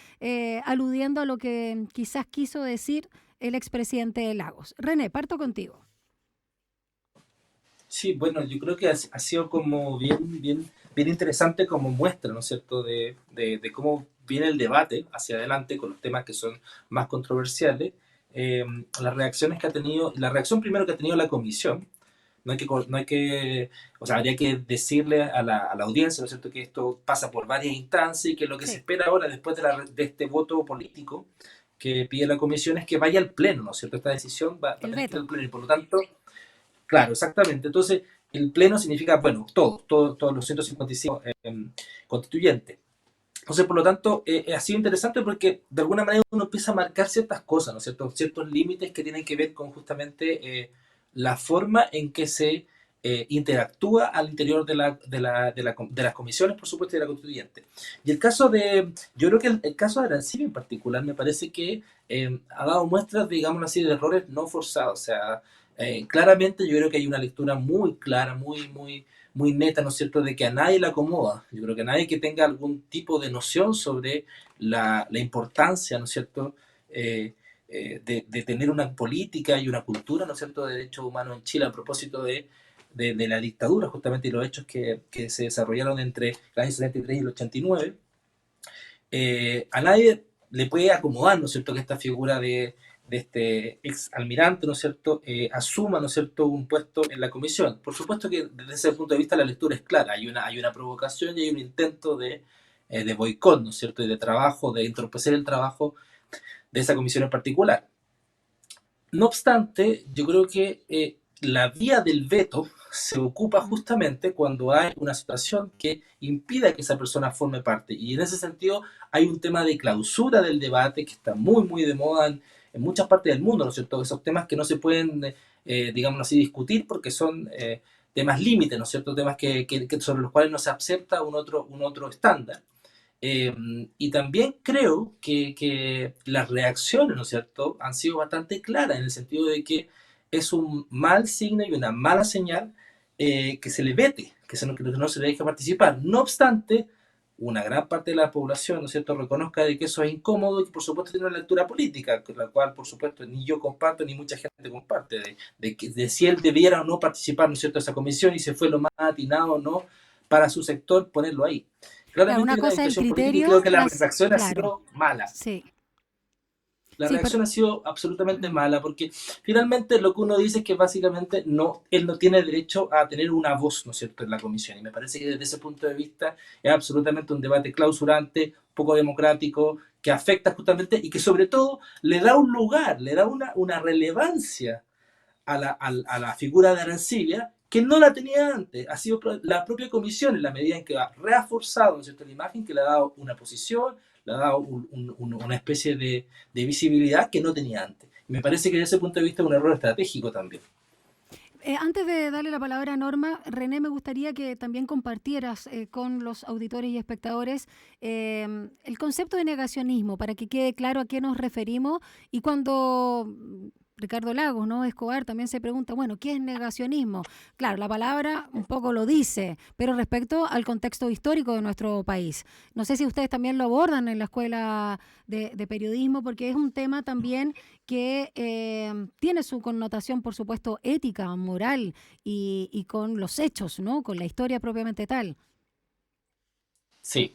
S1: aludiendo a lo que quizás quiso decir el expresidente Lagos. René, parto contigo.
S3: Sí, bueno, yo creo que ha sido como bien interesante como muestra, ¿no es cierto?, de cómo viene el debate hacia adelante con los temas que son más controversiales. Las reacciones que ha tenido, la reacción primero que ha tenido la comisión, no hay que, o sea, habría que decirle a la audiencia, ¿no es cierto?, que esto pasa por varias instancias y que lo que se
S1: Sí,
S3: espera ahora, después de este voto político que pide la comisión, es que vaya al pleno, ¿no es cierto? Esta decisión va a
S1: el
S3: tener que ir
S1: veto.
S3: al pleno y por lo tanto, claro, exactamente. Entonces, el pleno significa, bueno, todos los 155 constituyentes. Entonces, por lo tanto, ha sido interesante porque de alguna manera uno empieza a marcar ciertas cosas, ¿no es cierto? Ciertos límites que tienen que ver con justamente la forma en que se interactúa al interior de las comisiones, por supuesto, y de la constituyente. Y yo creo que el caso de Arancibia en particular me parece que ha dado muestras, digamos así, de errores no forzados. O sea, claramente yo creo que hay una lectura muy clara, muy neta, ¿no es cierto?, de que a nadie le acomoda. Yo creo que a nadie que tenga algún tipo de noción sobre la importancia, ¿no es cierto?, de tener una política y una cultura, ¿no es cierto?, de derechos humanos en Chile a propósito de la dictadura, justamente, y los hechos que se desarrollaron entre el año 73 y el 89. A nadie le puede acomodar, ¿no es cierto?, que esta figura de este ex almirante, ¿no es cierto?, asuma, ¿no es cierto?, un puesto en la comisión. Por supuesto que desde ese punto de vista la lectura es clara, hay una provocación y hay un intento de boicot, ¿no es cierto?, y de trabajo, de entorpecer el trabajo de esa comisión en particular. No obstante, yo creo que la vía del veto se ocupa justamente cuando hay una situación que impida que esa persona forme parte. Y en ese sentido hay un tema de clausura del debate que está muy de moda en muchas partes del mundo, ¿no es cierto? Esos temas que no se pueden digámoslo así, discutir, porque son temas límites, ¿no es cierto? Temas sobre los cuales no se acepta un otro estándar. Y también creo que las reacciones, ¿no es cierto?, han sido bastante claras en el sentido de que es un mal signo y una mala señal que se le vete, que no se le deje participar. No obstante, una gran parte de la población, ¿no es cierto?, reconozca de que eso es incómodo y que por supuesto tiene una lectura política, la cual por supuesto ni yo comparto ni mucha gente comparte, de si él debiera o no participar, ¿no es cierto?, de esa comisión y se fue lo más atinado o no para su sector ponerlo ahí.
S1: Claro,
S3: Claramente
S1: una
S3: hay una
S1: cosa es el
S3: discusión política y
S1: criterio,
S3: creo que la reacción ha
S1: claro,
S3: sido mala.
S1: sí,
S3: La
S1: sí, pero
S3: reacción ha sido absolutamente mala porque finalmente lo que uno dice es que básicamente él no tiene derecho a tener una voz, ¿no es cierto?, en la comisión. Y me parece que desde ese punto de vista es absolutamente un debate clausurante, poco democrático, que afecta justamente y que sobre todo le da un lugar, le da una relevancia a la figura de Arancibia que no la tenía antes. Ha sido la propia comisión, en la medida en que ha reforzado, ¿no es cierto?, la imagen, que le ha dado una posición, le ha dado una especie de visibilidad que no tenía antes. Y me parece que desde ese punto de vista es un error estratégico también.
S1: Antes de darle la palabra a Norma, René, me gustaría que también compartieras con los auditores y espectadores el concepto de negacionismo, para que quede claro a qué nos referimos. Y cuando Ricardo Lagos, ¿no?, Escobar, también se pregunta, bueno, ¿qué es negacionismo? Claro, la palabra un poco lo dice, pero respecto al contexto histórico de nuestro país. No sé si ustedes también lo abordan en la escuela de periodismo, porque es un tema también que tiene su connotación, por supuesto, ética, moral y con los hechos, ¿no?, con la historia propiamente tal.
S3: Sí,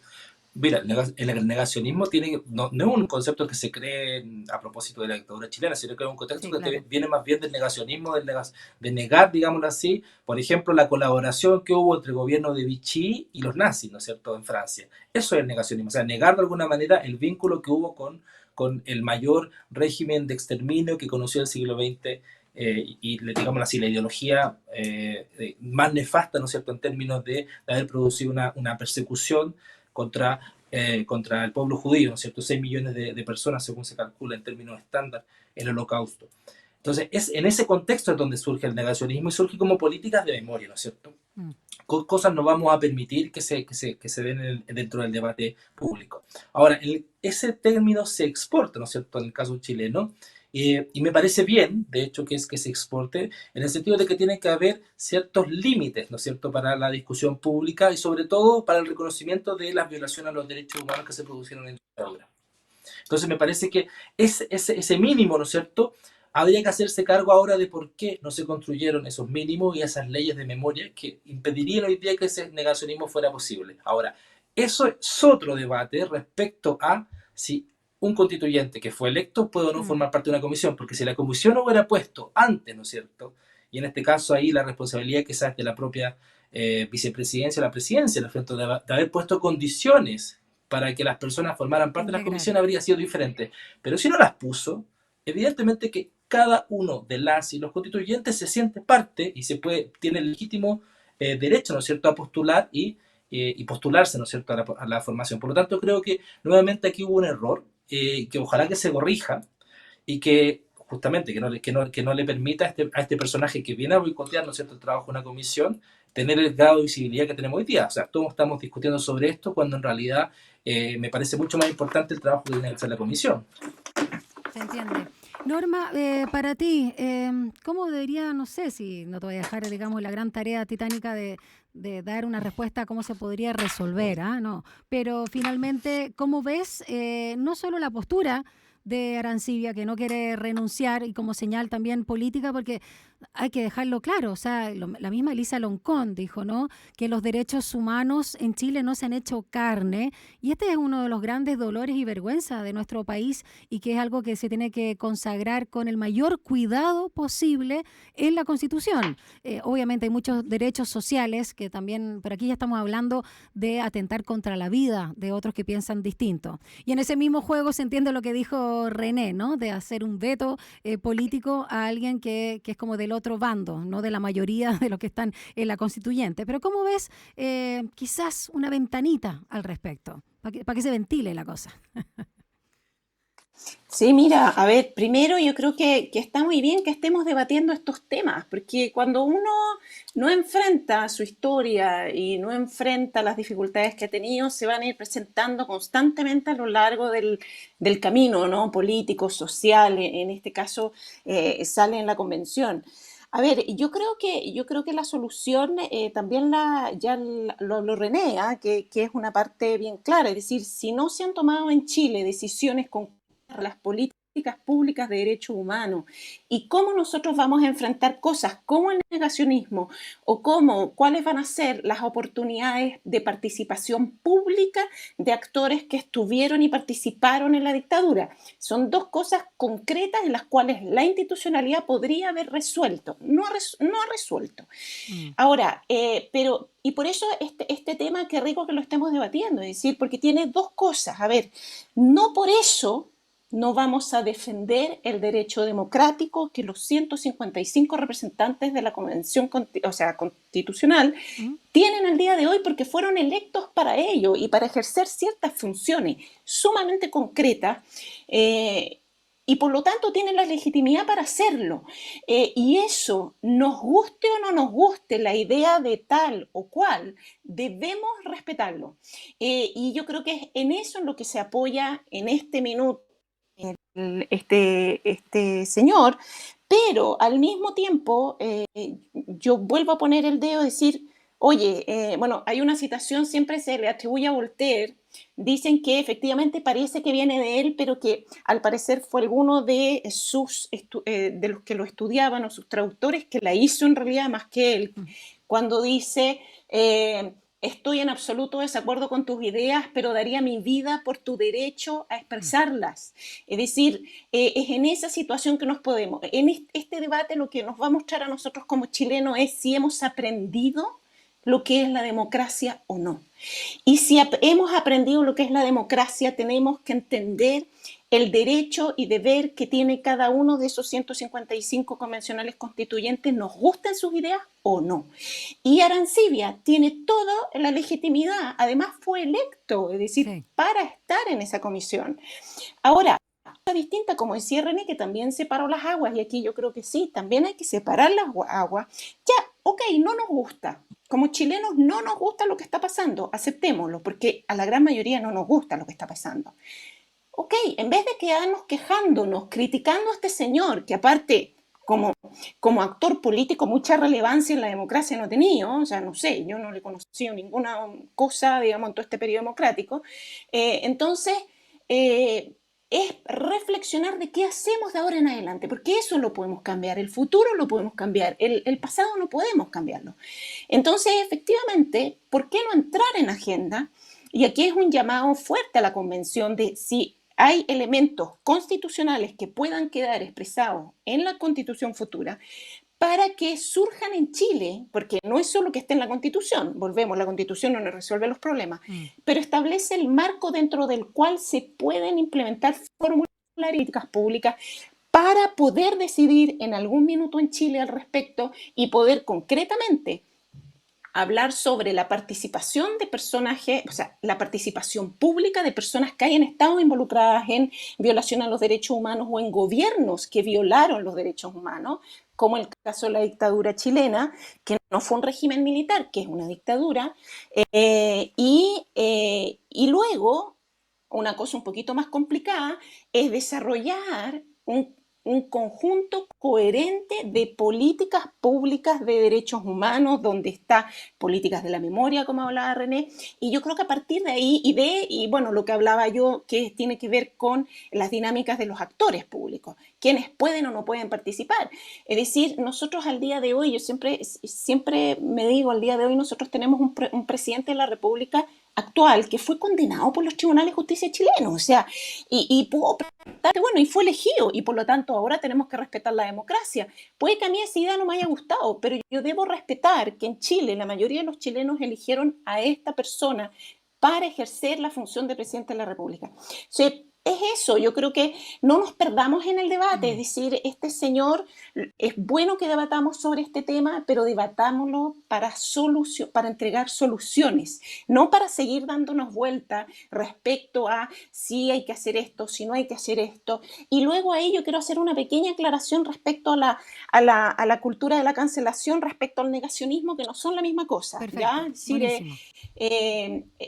S3: mira, el negacionismo no es un concepto que se cree a propósito de la dictadura chilena, sino que es un contexto
S1: Sí,
S3: que
S1: claro.
S3: viene más bien del negacionismo, de negar, digámoslo así, por ejemplo, la colaboración que hubo entre el gobierno de Vichy y los nazis, ¿no es cierto?, en Francia. Eso es el negacionismo, o sea, negar de alguna manera el vínculo que hubo con el mayor régimen de exterminio que conoció el siglo XX digamos así, la ideología más nefasta, ¿no es cierto?, en términos de haber producido una persecución contra el pueblo judío, ¿no es cierto? 6 millones de personas, según se calcula en términos estándar, el holocausto. Entonces, es en ese contexto es donde surge el negacionismo y surge como políticas de memoria, ¿no es cierto?
S1: Mm.
S3: Cosas no vamos a permitir que se den dentro del debate público. Ahora, ese término se exporta, ¿no es cierto?, en el caso chileno, y me parece bien, de hecho, que se exporte, en el sentido de que tiene que haber ciertos límites, ¿no es cierto?, para la discusión pública y sobre todo para el reconocimiento de las violaciones a los derechos humanos que se produjeron en la dictadura. Entonces me parece que ese mínimo, ¿no es cierto?, habría que hacerse cargo ahora de por qué no se construyeron esos mínimos y esas leyes de memoria que impedirían hoy día que ese negacionismo fuera posible. Ahora, eso es otro debate respecto a si un constituyente que fue electo puede o no
S1: Mm.
S3: formar parte de una comisión, porque si la comisión no hubiera puesto antes, ¿no es cierto?, y en este caso ahí la responsabilidad quizás es de la propia vicepresidencia, la presidencia, ¿no es cierto?, de haber puesto condiciones para que las personas formaran parte de la
S1: Integrar.
S3: comisión habría sido diferente. Pero si no las puso, evidentemente que cada uno de las y los constituyentes se siente parte y tiene el legítimo derecho, ¿no es cierto?, a postular y postularse, ¿no es cierto?, a la formación. Por lo tanto, creo que nuevamente aquí hubo un error que ojalá que se corrija y que justamente que no le permita a este personaje que viene a boicotear, ¿no es cierto?, el trabajo de una comisión, tener el grado de visibilidad que tenemos hoy día. O sea, todos estamos discutiendo sobre esto cuando en realidad me parece mucho más importante el trabajo que tiene que hacer la comisión.
S1: Se entiende. Norma, para ti, ¿cómo debería, no sé si no te voy a dejar, digamos, la gran tarea titánica de dar una respuesta a cómo se podría resolver, ¿ah? No, pero finalmente, ¿cómo ves no solo la postura de Arancibia, que no quiere renunciar, y como señal también política, porque hay que dejarlo claro, o sea, la misma Elisa Loncón dijo, ¿no?, que los derechos humanos en Chile no se han hecho carne, y este es uno de los grandes dolores y vergüenza de nuestro país, y que es algo que se tiene que consagrar con el mayor cuidado posible en la Constitución. Obviamente hay muchos derechos sociales que también, por aquí ya estamos hablando de atentar contra la vida de otros que piensan distinto. Y en ese mismo juego se entiende lo que dijo René, ¿no?, de hacer un veto político a alguien que es como del otro bando, no de la mayoría de los que están en la constituyente. Pero ¿cómo ves quizás una ventanita al respecto? Para que se ventile la cosa.
S2: Sí, mira, a ver, primero yo creo que está muy bien que estemos debatiendo estos temas, porque cuando uno no enfrenta su historia y no enfrenta las dificultades que ha tenido, se van a ir presentando constantemente a lo largo del camino, ¿no? Político, social, en este caso sale en la convención. A ver, yo creo que la solución también lo habló René, ¿ah? Que es una parte bien clara, es decir, si no se han tomado en Chile decisiones con las políticas públicas de derechos humanos y cómo nosotros vamos a enfrentar cosas como el negacionismo o cuáles van a ser las oportunidades de participación pública de actores que estuvieron y participaron en la dictadura. Son dos cosas concretas en las cuales la institucionalidad podría haber resuelto, no ha resuelto.
S1: Mm.
S2: Ahora, y por eso este tema, qué rico que lo estemos debatiendo, es decir, porque tiene dos cosas. A ver, no por eso no vamos a defender el derecho democrático que los 155 representantes de la Convención Constitucional
S1: Mm.
S2: tienen al día de hoy, porque fueron electos para ello y para ejercer ciertas funciones sumamente concretas, y por lo tanto tienen la legitimidad para hacerlo. Y eso, nos guste o no nos guste la idea de tal o cual, debemos respetarlo. Y yo creo que es en eso en lo que se apoya en este minuto este señor, pero al mismo tiempo yo vuelvo a poner el dedo y decir, oye, bueno, hay una citación, siempre se le atribuye a Voltaire, dicen que efectivamente parece que viene de él, pero que al parecer fue alguno de de los que lo estudiaban o sus traductores que la hizo en realidad más que él,
S1: Mm.
S2: cuando dice... estoy en absoluto desacuerdo con tus ideas, pero daría mi vida por tu derecho a
S1: Mm.
S2: expresarlas. Es decir, es en esa situación que nos podemos. En este debate lo que nos va a mostrar a nosotros como chilenos es si hemos aprendido lo que es la democracia o no. Y si hemos aprendido lo que es la democracia, tenemos que entender el derecho y deber que tiene cada uno de esos 155 convencionales constituyentes, nos gusten sus ideas o no. Y Arancibia tiene toda la legitimidad, además fue electo, es decir,
S1: Sí.
S2: para estar en esa comisión. Ahora, cosa distinta, como decía René, que también separó las aguas, y aquí yo creo que sí, también hay que separar las aguas. Ya, ok, no nos gusta. Como chilenos no nos gusta lo que está pasando, aceptémoslo, porque a la gran mayoría no nos gusta lo que está pasando. Ok, en vez de quedarnos quejándonos, criticando a este señor, que aparte, como actor político, mucha relevancia en la democracia no ha tenido, o sea, no sé, yo no le he conocido ninguna cosa, digamos, en todo este periodo democrático, entonces, es reflexionar de qué hacemos de ahora en adelante, porque eso lo podemos cambiar, el futuro lo podemos cambiar, el pasado no podemos cambiarlo. Entonces, efectivamente, ¿por qué no entrar en agenda? Y aquí es un llamado fuerte a la convención de si hay elementos constitucionales que puedan quedar expresados en la constitución futura para que surjan en Chile, porque no es solo que esté en la constitución, volvemos, la constitución no nos resuelve los problemas,
S1: Mm.
S2: pero establece el marco dentro del cual se pueden implementar fórmulas de políticas públicas para poder decidir en algún minuto en Chile al respecto y poder concretamente hablar sobre la participación de personajes, o sea, la participación pública de personas que hayan estado involucradas en violación a los derechos humanos o en gobiernos que violaron los derechos humanos, como el caso de la dictadura chilena, que no fue un régimen militar, que es una dictadura, y luego, una cosa un poquito más complicada, es desarrollar un conjunto coherente de políticas públicas de derechos humanos, donde está políticas de la memoria, como hablaba René, y yo creo que a partir de ahí, y bueno, lo que hablaba yo, que tiene que ver con las dinámicas de los actores públicos, quienes pueden o no pueden participar. Es decir, nosotros al día de hoy, yo siempre me digo, al día de hoy nosotros tenemos un presidente de la República actual que fue condenado por los tribunales de justicia chilenos, o sea, y pudo, bueno, y fue elegido, y por lo tanto ahora tenemos que respetar la democracia. Puede que a mí esa idea no me haya gustado, pero yo debo respetar que en Chile la mayoría de los chilenos eligieron a esta persona para ejercer la función de presidente de la República. O sea, es eso, yo creo que no nos perdamos en el debate, es decir, este señor, es bueno que debatamos sobre este tema, pero debatámoslo para entregar soluciones, no para seguir dándonos vuelta respecto a si hay que hacer esto, si no hay que hacer esto. Y luego ahí yo quiero hacer una pequeña aclaración respecto a la cultura de la cancelación, respecto al negacionismo, que no son la misma cosa.
S1: Perfecto,
S2: ¿ya? Es decir,
S1: buenísimo.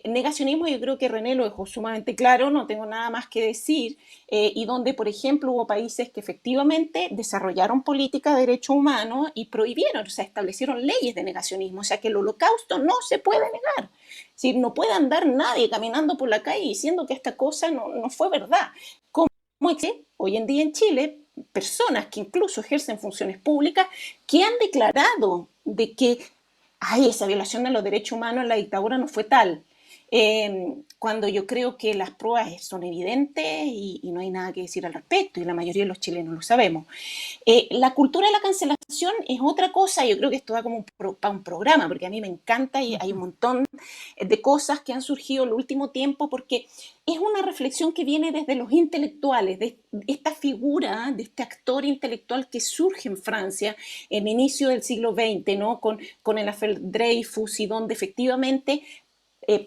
S2: Negacionismo, yo creo que René lo dejó sumamente claro, no tengo nada más que decir, y donde, por ejemplo, hubo países que efectivamente desarrollaron política de derechos humanos y prohibieron, o sea, establecieron leyes de negacionismo, o sea, que el holocausto no se puede negar. Es decir, no puede andar nadie caminando por la calle diciendo que esta cosa no fue verdad. ¿Cómo existe hoy en día en Chile personas que incluso ejercen funciones públicas que han declarado de que esa violación de los derechos humanos en la dictadura no fue tal? Cuando yo creo que las pruebas son evidentes y no hay nada que decir al respecto, y la mayoría de los chilenos lo sabemos. La cultura de la cancelación es otra cosa, yo creo que esto da como para un programa, porque a mí me encanta y hay un montón de cosas que han surgido en el último tiempo, porque es una reflexión que viene desde los intelectuales, de esta figura, de este actor intelectual que surge en Francia en el inicio del siglo XX, ¿no? con el Affaire Dreyfus, y donde efectivamente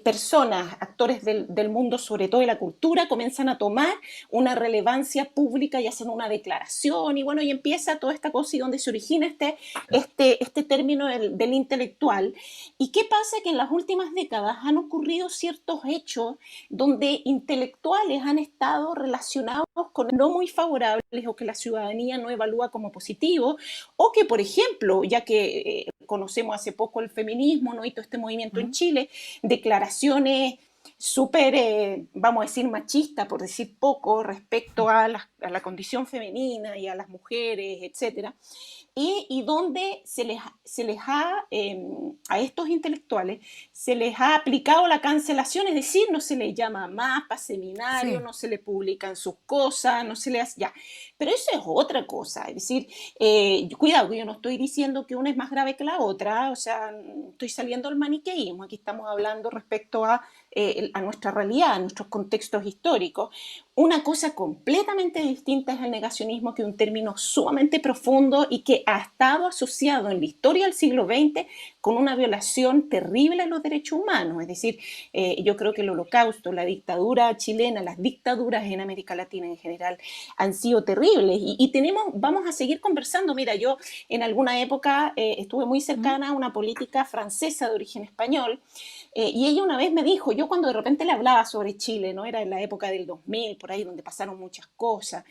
S2: personas, actores del mundo, sobre todo de la cultura, comienzan a tomar una relevancia pública y hacen una declaración, y bueno, y empieza toda esta cosa y donde se origina este término del intelectual. ¿Y qué pasa? Que en las últimas décadas han ocurrido ciertos hechos donde intelectuales han estado relacionados con no muy favorables, o que la ciudadanía no evalúa como positivo, o que, por ejemplo, ya que conocemos hace poco el feminismo, ¿no? Y todo este movimiento en Chile, declaraciones súper, vamos a decir, machistas, por decir poco, respecto a la condición femenina y a las mujeres, etcétera, y donde se les ha, a estos intelectuales, se les ha aplicado la cancelación, es decir, no se les llama más para seminario,
S1: Sí.
S2: no se le publican sus cosas, no se le hace, ya. Pero eso es otra cosa, es decir, cuidado, que yo no estoy diciendo que una es más grave que la otra, o sea, estoy saliendo del maniqueísmo, aquí estamos hablando respecto a nuestra realidad, a nuestros contextos históricos. Una cosa completamente distinta es el negacionismo, que es un término sumamente profundo y que ha estado asociado en la historia del siglo XX con una violación terrible a los derechos humanos. Es decir, yo creo que el Holocausto, la dictadura chilena, las dictaduras en América Latina en general han sido terribles, y vamos a seguir conversando. Mira, yo en alguna época estuve muy cercana a una política francesa de origen español, y ella una vez me dijo, yo cuando de repente le hablaba sobre Chile, ¿no? Era en la época del 2000, por ahí, donde pasaron muchas cosas,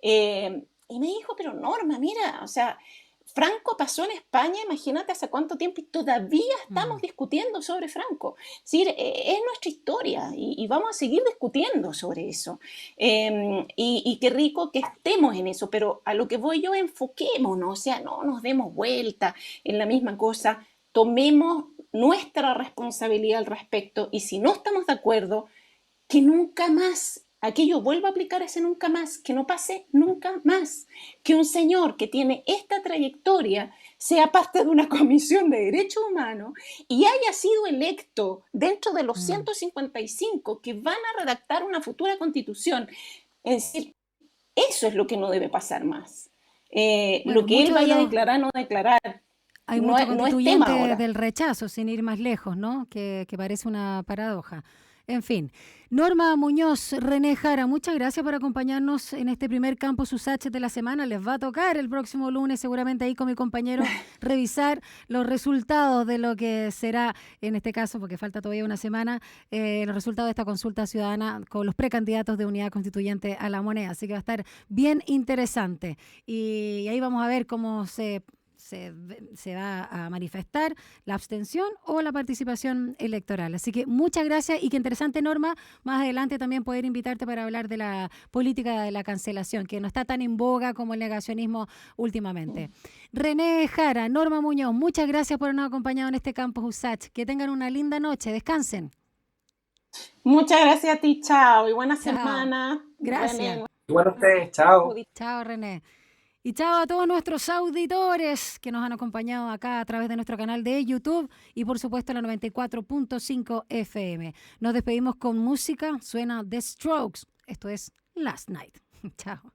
S2: y me dijo, pero Norma, mira, o sea, Franco pasó en España, imagínate hace cuánto tiempo, y todavía estamos discutiendo sobre Franco. Es decir, es nuestra historia, y vamos a seguir discutiendo sobre eso. Y qué rico que estemos en eso, pero a lo que voy yo, enfoquémonos, o sea, no nos demos vuelta en la misma cosa, tomemos nuestra responsabilidad al respecto, y si no estamos de acuerdo, que nunca más aquello vuelva a aplicar ese nunca más, que no pase nunca más, que un señor que tiene esta trayectoria sea parte de una comisión de derechos humanos y haya sido electo dentro de los 155 que van a redactar una futura constitución. Es decir, eso es lo que no debe pasar más.
S1: Bueno,
S2: lo que él vaya a declarar, no declarar,
S1: hay
S2: no,
S1: mucho
S2: no es tema
S1: constituyente
S2: ahora.
S1: del rechazo, sin ir más lejos, ¿no? Que parece una paradoja. En fin, Norma Muñoz, René Jara, muchas gracias por acompañarnos en este primer Campus USACH de la semana. Les va a tocar el próximo lunes, seguramente ahí con mi compañero, revisar los resultados de lo que será, en este caso, porque falta todavía una semana, los resultados de esta consulta ciudadana con los precandidatos de Unidad Constituyente a la Moneda. Así que va a estar bien interesante. Y ahí vamos a ver cómo se va a manifestar la abstención o la participación electoral. Así que muchas gracias, y qué interesante, Norma, más adelante también poder invitarte para hablar de la política de la cancelación, que no está tan en boga como el negacionismo últimamente. René Jara, Norma Muñoz, muchas gracias por habernos acompañado en este Campus USACH. Que tengan una linda noche, descansen.
S2: Muchas gracias a ti, chao, y buena
S1: Chao.
S2: semana.
S1: Gracias.
S2: René.
S3: Igual a ustedes, chao.
S1: Chao, René. Y chao a todos nuestros auditores que nos han acompañado acá a través de nuestro canal de YouTube y por supuesto la 94.5 FM. Nos despedimos con música, suena The Strokes. Esto es Last Night. Chao.